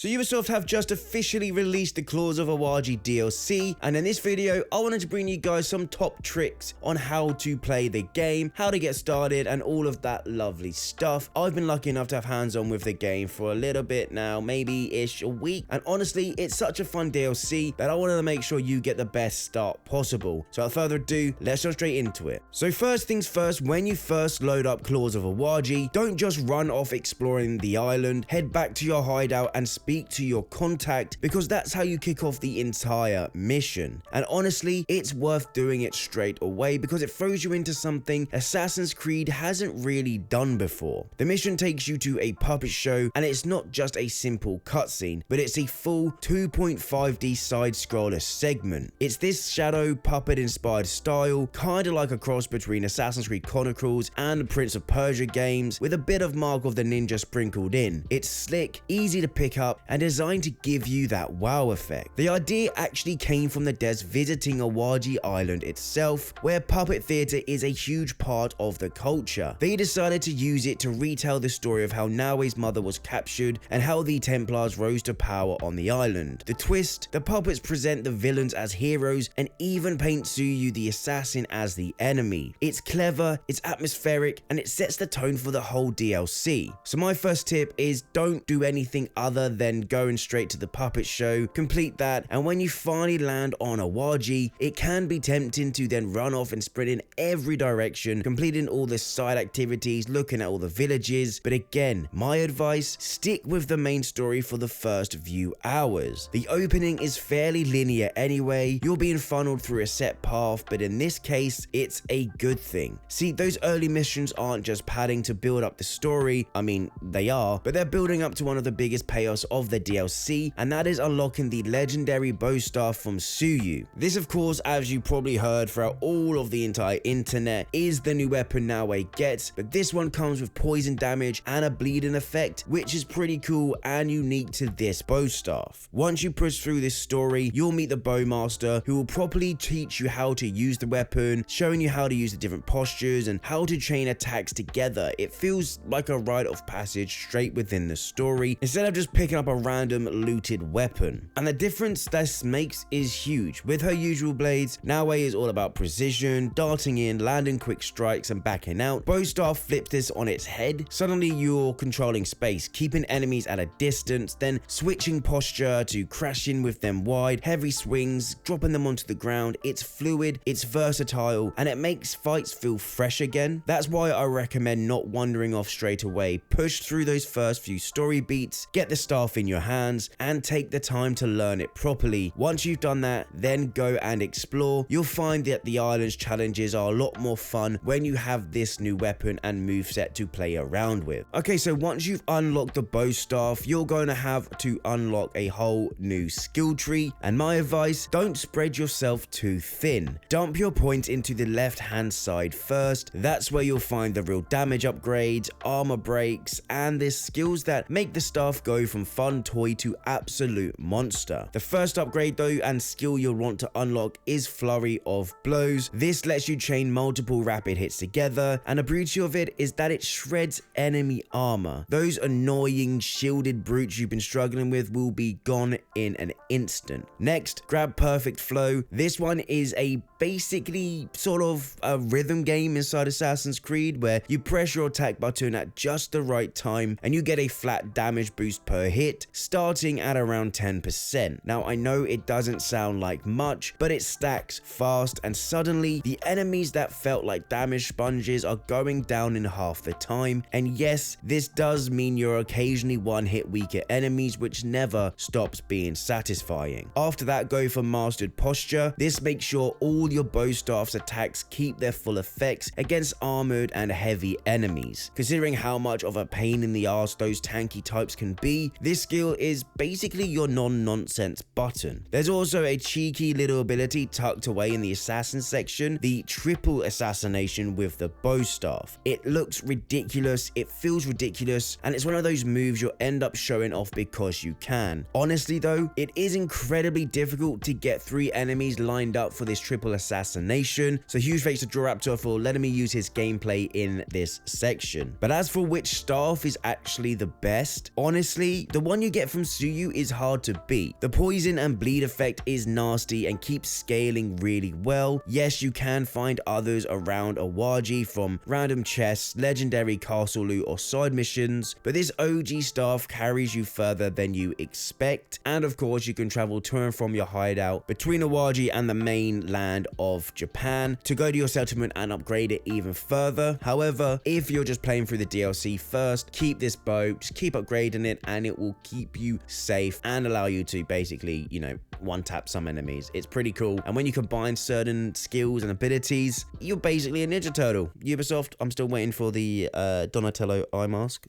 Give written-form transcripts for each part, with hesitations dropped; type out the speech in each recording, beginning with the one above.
So Ubisoft have just officially released the Claws of Awaji DLC, and in this video I wanted to bring you guys some top tricks on how to play the game, how to get started, and all of that lovely stuff. I've been lucky enough to have hands-on with the game for a little bit now, maybe-ish a week, and honestly it's such a fun DLC that I wanted to make sure you get the best start possible. So without further ado, let's jump straight into it. So first things first, when you first load up Claws of Awaji, don't just run off exploring the island, head back to your hideout and speak to your contact, because that's how you kick off the entire mission. And honestly, it's worth doing it straight away because it throws you into something Assassin's Creed hasn't really done before. The mission takes you to a puppet show, and it's not just a simple cutscene, but it's a full 2.5D side-scroller segment. It's this shadow puppet inspired style, kinda like a cross between Assassin's Creed Chronicles and the Prince of Persia games, with a bit of Mark of the Ninja sprinkled in. It's slick, easy to pick up, and designed to give you that wow effect. The idea actually came from the devs visiting Awaji Island itself, where puppet theatre is a huge part of the culture. They decided to use it to retell the story of how Naoe's mother was captured and how the Templars rose to power on the island. The twist, the puppets present the villains as heroes and even paint Tsuyu the assassin as the enemy. It's clever, it's atmospheric, and it sets the tone for the whole DLC. So my first tip is don't do anything other than going straight to the puppet show, complete that, and when you finally land on Awaji, it can be tempting to then run off and sprint in every direction, completing all the side activities, looking at all the villages. But again, my advice, stick with the main story for the first few hours. The opening is fairly linear anyway, you're being funneled through a set path, but in this case, it's a good thing. See, those early missions aren't just padding to build up the story, I mean, they are, but they're building up to one of the biggest payoffs of the DLC, and that is unlocking the legendary bow staff from Tsuyu. This, of course, as you probably heard throughout all of the entire internet, is the new weapon Naoe gets, but this one comes with poison damage and a bleeding effect, which is pretty cool and unique to this bow staff. Once you push through this story, you'll meet the bowmaster, who will properly teach you how to use the weapon, showing you how to use the different postures and how to chain attacks together. It feels like a rite of passage straight within the story, instead of just picking up a random looted weapon. And the difference this makes is huge. With her usual blades, Naoe is all about precision, darting in, landing quick strikes and backing out. Bowstaff flips this on its head. Suddenly you're controlling space, keeping enemies at a distance, then switching posture to crash in with them wide, heavy swings, dropping them onto the ground. It's fluid, it's versatile, and it makes fights feel fresh again. That's why I recommend not wandering off straight away. Push through those first few story beats, get the staff in your hands, and take the time to learn it properly. Once you've done that, then go and explore. You'll find that the island's challenges are a lot more fun when you have this new weapon and moveset to play around with. Okay, so once you've unlocked the bow staff, you're going to have to unlock a whole new skill tree, and my advice, don't spread yourself too thin. Dump your points into the left hand side first. That's where you'll find the real damage upgrades, armor breaks, and the skills that make the staff go from fun toy to absolute monster. The first upgrade though and skill you'll want to unlock is Flurry of Blows. This lets you chain multiple rapid hits together, and the beauty of it is that it shreds enemy armor. Those annoying shielded brutes you've been struggling with will be gone in an instant. Next, grab Perfect Flow. This one is a basically sort of a rhythm game inside Assassin's Creed, where you press your attack button at just the right time and you get a flat damage boost per hit, starting at around 10%. Now I know it doesn't sound like much, but it stacks fast, and suddenly the enemies that felt like damage sponges are going down in half the time. And yes, this does mean you're occasionally one hit weaker enemies, which never stops being satisfying. After that, go for Mastered Posture. This makes sure all your bow staff's attacks keep their full effects against armored and heavy enemies. Considering how much of a pain in the ass those tanky types can be, this skill is basically your non-nonsense button. There's also a cheeky little ability tucked away in the assassin section, the triple assassination with the bow staff. It looks ridiculous, it feels ridiculous, and it's one of those moves you'll end up showing off because you can. Honestly though, it is incredibly difficult to get 3 enemies lined up for this triple assassination, so huge thanks to Drawraptor for letting me use his gameplay in this section. But as for which staff is actually the best, honestly, the one you get from Tsuyu is hard to beat. The poison and bleed effect is nasty and keeps scaling really well. Yes, you can find others around Awaji from random chests, legendary castle loot or side missions, but this OG staff carries you further than you expect. And of course, you can travel to and from your hideout between Awaji and the mainland of Japan to go to your settlement and upgrade it even further. However, if you're just playing through the DLC first, keep this bow, just keep upgrading it, and it will keep you safe and allow you to basically, you know, one tap some enemies. It's pretty cool. And when you combine certain skills and abilities, you're basically a Ninja Turtle. Ubisoft, I'm still waiting for the Donatello eye mask.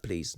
Please,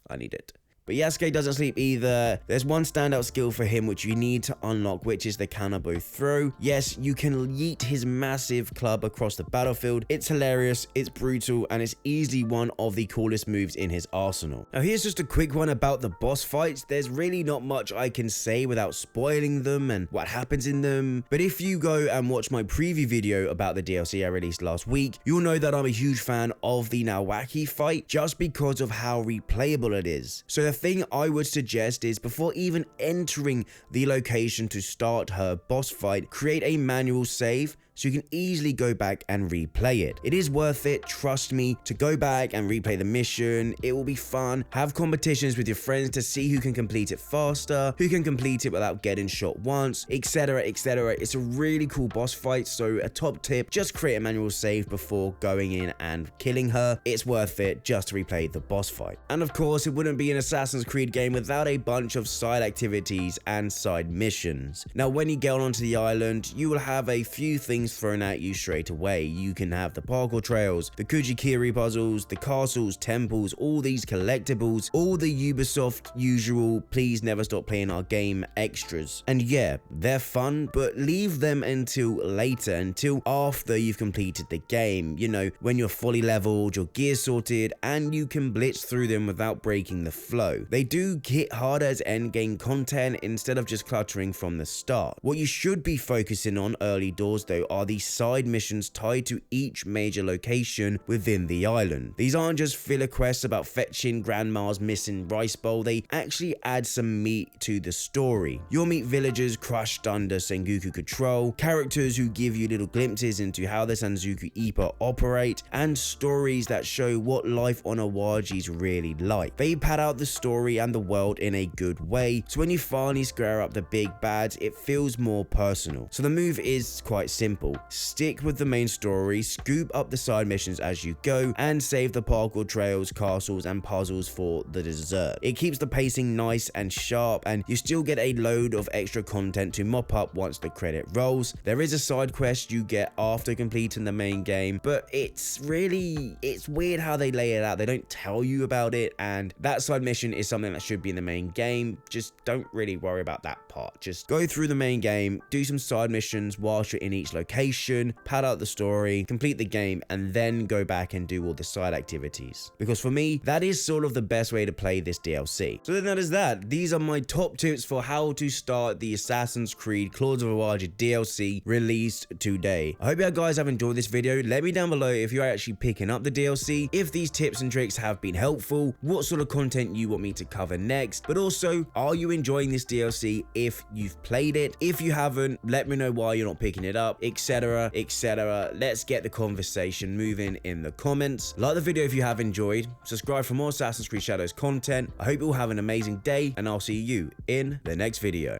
I need it. But Yasuke doesn't sleep either. There's one standout skill for him which you need to unlock, which is the Kanabo throw. Yes, you can yeet his massive club across the battlefield. It's hilarious, it's brutal, and it's easily one of the coolest moves in his arsenal. Now here's just a quick one about the boss fights. There's really not much I can say without spoiling them and what happens in them. But if you go and watch my preview video about the DLC I released last week, you'll know that I'm a huge fan of the Naoe fight just because of how replayable it is. So the thing I would suggest is, before even entering the location to start her boss fight, create a manual save so you can easily go back and replay it. It is worth it, trust me, to go back and replay the mission. It will be fun. Have competitions with your friends to see who can complete it faster, who can complete it without getting shot once, etc, etc. It's a really cool boss fight, so a top tip, just create a manual save before going in and killing her. It's worth it just to replay the boss fight. And of course, it wouldn't be an Assassin's Creed game without a bunch of side activities and side missions. Now, when you get onto the island, you will have a few things thrown at you straight away. You can have the parkour trails, the Kujikiri puzzles, the castles, temples, all these collectibles, all the Ubisoft usual please never stop playing our game extras. And yeah, they're fun, but leave them until later, until after you've completed the game. You know, when you're fully leveled, your gear sorted, and you can blitz through them without breaking the flow. They do hit harder as endgame content instead of just cluttering from the start. What you should be focusing on early doors though are the side missions tied to each major location within the island. These aren't just filler quests about fetching grandma's missing rice bowl, they actually add some meat to the story. You'll meet villagers crushed under Sengoku control, characters who give you little glimpses into how the Sengoku Ipa operate, and stories that show what life on Awaji's really like. They pad out the story and the world in a good way, so when you finally square up the big bads, it feels more personal. So the move is quite simple. Stick with the main story, scoop up the side missions as you go, and save the parkour trails, castles, and puzzles for the dessert. It keeps the pacing nice and sharp, and you still get a load of extra content to mop up once the credit rolls. There is a side quest you get after completing the main game, but it's weird how they lay it out. They don't tell you about it, and that side mission is something that should be in the main game. Just don't really worry about that part. Just go through the main game, do some side missions whilst you're in each location, pad out the story, complete the game, and then go back and do all the side activities. Because for me, that is sort of the best way to play this DLC. So then that is that. These are my top tips for how to start the Assassin's Creed Claws of Awaji DLC released today. I hope you guys have enjoyed this video. Let me down below if you're actually picking up the DLC, if these tips and tricks have been helpful, what sort of content you want me to cover next, but also, are you enjoying this DLC if you've played it? If you haven't, let me know why you're not picking it up, etc, etc. Let's get the conversation moving in the comments. Like the video if you have enjoyed, subscribe for more Assassin's Creed Shadows content. I hope you all have an amazing day, and I'll see you in the next video.